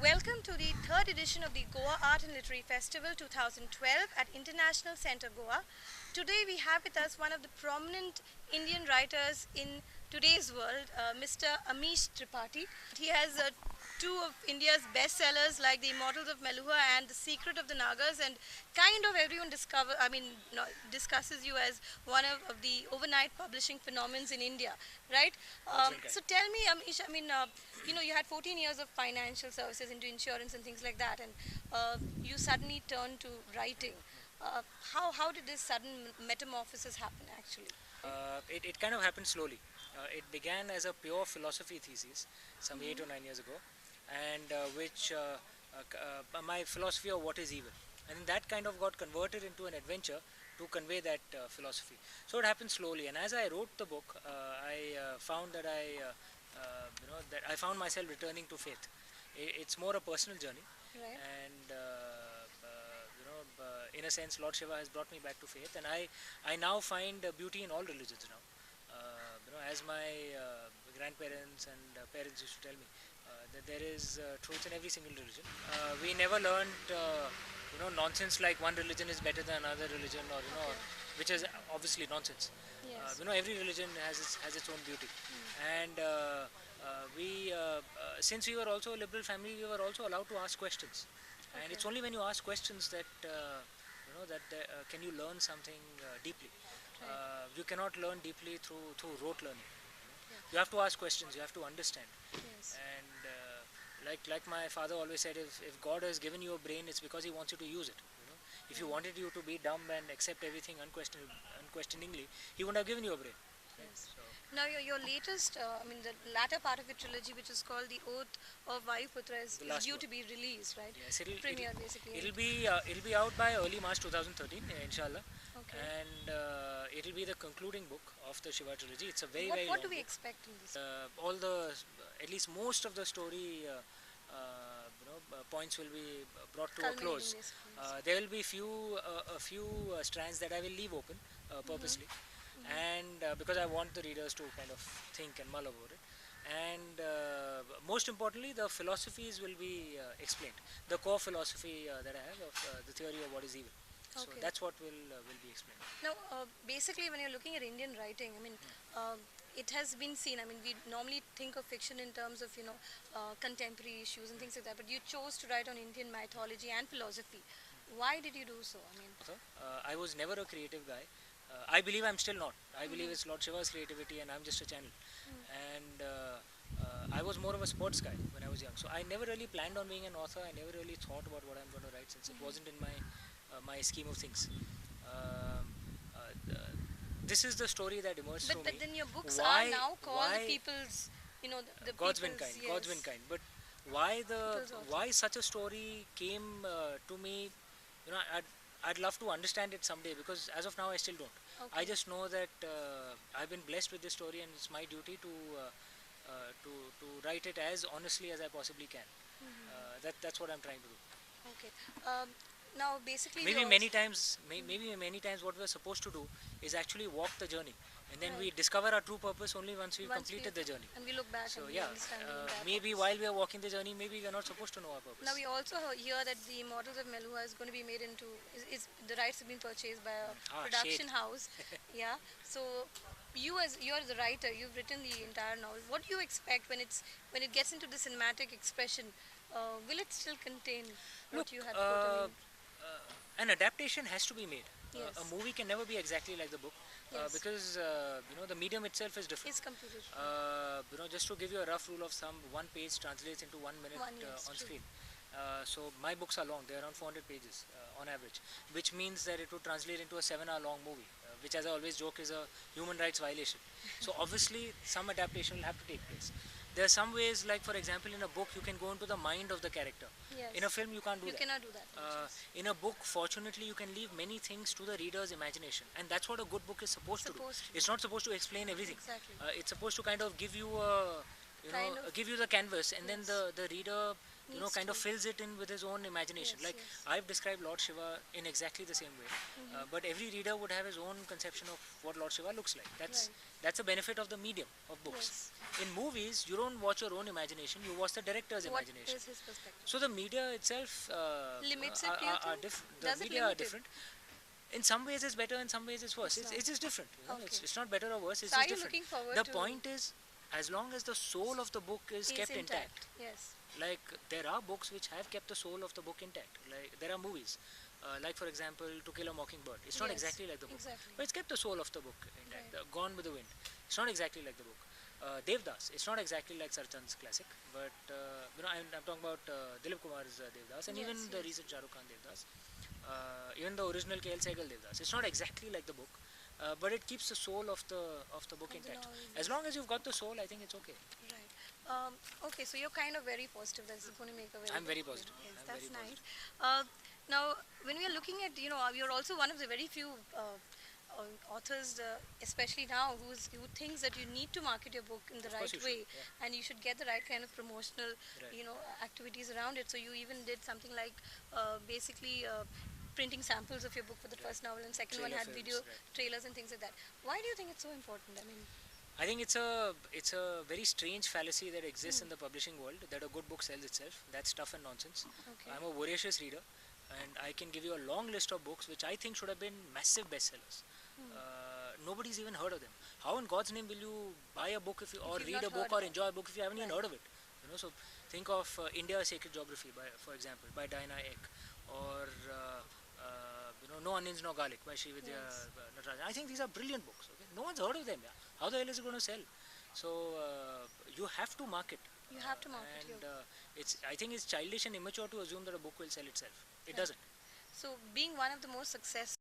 Welcome to the third edition of the Goa Art and Literary Festival 2012 at International Centre Goa. Today we have with us one of the prominent Indian writers in today's world, Mr. Amish Tripathi. He has two of India's bestsellers like The Immortals of Meluha and The Secret of the Nagas, and kind of everyone discusses you as one of the overnight publishing phenomena in India, right? So tell me, Amish, you had 14 years of financial services into insurance and things like that, and you suddenly turned to writing. How did this sudden metamorphosis happen actually? It kind of happened slowly. It began as a pure philosophy thesis some 8 or 9 years ago, and my philosophy of what is evil. And that kind of got converted into an adventure to convey that philosophy. So it happened slowly, and as I wrote the book, I found that I found myself returning to faith. It's more a personal journey, Right. and in a sense, Lord Shiva has brought me back to faith, and I now find beauty in all religions now. As my grandparents and parents used to tell me, that there is truth in every single religion. We never learned, nonsense like one religion is better than another religion, or Okay. which is obviously nonsense. Yes. Every religion has its own beauty, and since we were also a liberal family, we were also allowed to ask questions, and it's Okay. only when you ask questions that can you learn something deeply. Right. You cannot learn deeply through rote learning. Yeah. You have to ask questions. You have to understand. Yes. And like my father always said, if God has given you a brain, it's because He wants you to use it. If He wanted you to be dumb and accept everything unquestioningly, He wouldn't have given you a brain. Right? Yes. So Now your latest, the latter part of your trilogy, which is called The Oath of Vayuputra, the is last due one. to be released, right? Yes, Premiere basically. it'll be out by early March 2013, inshallah, Okay. and it'll be the concluding book of the Shiva trilogy. It's a very What very what long do we book. expect in this? All the at least most of the story points will be brought to a Culminating close. basically. Yes. There will be a few strands that I will leave open purposely, and because I want the readers to kind of think and mull over it. And most importantly, the philosophies will be explained. The core philosophy that I have of the theory of what is evil. So Okay. that's what will be explained. Now, basically, when you're looking at Indian writing, it has been seen. We normally think of fiction in terms of contemporary issues and things like that. But you chose to write on Indian mythology and philosophy. Why did you do so? I was never a creative guy. I believe I'm still not. I believe it's Lord Shiva's creativity, and I'm just a channel. And I was more of a sports guy when I was young. So I never really planned on being an author. I never really thought about what I'm going to write, since it wasn't in my scheme of things. Um, this is the story that emerged But through but me. then your books are Why? now called Why? the people's. The God's been people's. kind. Yes. God's been kind. But why People's author. why such a story came to me? I'd love to understand it someday, because as of now I still don't. Okay. I just know that I've been blessed with this story, and it's my duty to write it as honestly as I possibly can. That's what I'm trying to do. Okay. Now, basically, Maybe yours. many times, maybe many times, what we're supposed to do is actually walk the journey, and then we Right. discover our true purpose only once we've Once completed the journey. and we look back So and we yeah, understand the entire maybe purpose. while we are walking the journey, maybe we're not supposed to know our purpose. Now we also hear that the Immortals of Meluha is going to be made into is the rights have been purchased by a production Shade. house. Yeah. So you're the writer, you've written the entire novel. What do you expect when it gets into the cinematic expression? Will it still contain what Look, you had put? an adaptation has to be made. Yes. A movie can never be exactly like the book, Yes. because the medium itself is different. It's completely true. Just to give you a rough rule of thumb, one page translates into 1 minute 1 minute, on true. screen. So my books are long; they're around 400 pages on average, which means that it would translate into a 7-hour long movie, which, as I always joke, is a human rights violation. So obviously, some adaptation will have to take place. There are some ways, like for example, in a book you can go into the mind of the character. Yes. In a film, you can't do You that. cannot do that. In a book, fortunately, you can leave many things to the reader's imagination, and that's what a good book is supposed to do. Supposed to. It's not supposed to explain everything. Exactly. It's supposed to kind of give you a, Kind of. give you the canvas, and then Yes. the reader Needs kind of to. fills it in with his own imagination. Yes, Like yes. I've described Lord Shiva in exactly the same way, but every reader would have his own conception of what Lord Shiva looks like. Right. That's a benefit of the medium of books. Yes. In movies, you don't watch your own imagination; you watch the director's What imagination. is his perspective? So the media itself Limits it, do you think? the Does it media are limit it? different. In some ways it's better, in some ways it's worse. It's It's, not. it's just different. Okay. It's not better or worse. It's So are just you different. looking forward The to point is, as long as the soul of the book is kept intact. Yes. Like there are books which have kept the soul of the book intact. Like there are movies, like for example, To Kill a Mockingbird. It's not Yes, exactly like the book, exactly. but it's kept the soul of the book intact. Right. Gone with the Wind. It's not exactly like the book. Devdas. It's not exactly like Sarchand's classic, but I'm talking about Dilip Kumar's Devdas, and even Yes, the yes. recent Shah Rukh Khan Devdas, even the original KL Sehgal Devdas. It's not exactly like the book, but it keeps the soul of the book Of the intact. novel, As yes. long as you've got the soul, I think it's okay. Right. Okay, so you're kind of very positive that this is going to make a very I'm very good positive. film. Yes, I'm that's very nice. Now, when we are looking at, you're also one of the very few authors, especially now, who thinks that you need to market your book in the Of course right you should, way, yeah. and you should get the right kind of promotional, Right. activities around it. So you even did something like basically printing samples of your book for the first novel, and second one Trailer had films, video right. trailers and things like that. Why do you think it's so important? I mean, I think it's a very strange fallacy that exists in the publishing world, that a good book sells itself. That's stuff and nonsense. okay. I'm a voracious reader, and I can give you a long list of books which I think should have been massive bestsellers. Nobody's even heard of them. How in God's name will you buy a book or you've read not a book heard or of it? enjoy a book if you haven't even Right. heard of it? So think of India: Sacred Geography, for example, by Diana Eck, or No Onions, No Garlic by Srividya Yes. Natarajan. I think these are brilliant books. Okay? No one's heard of them. Yeah? How the hell is it going to sell? So you have to market. You have to market and your I think it's childish and immature to assume that a book will sell itself. It Right. doesn't. So being one of the most successful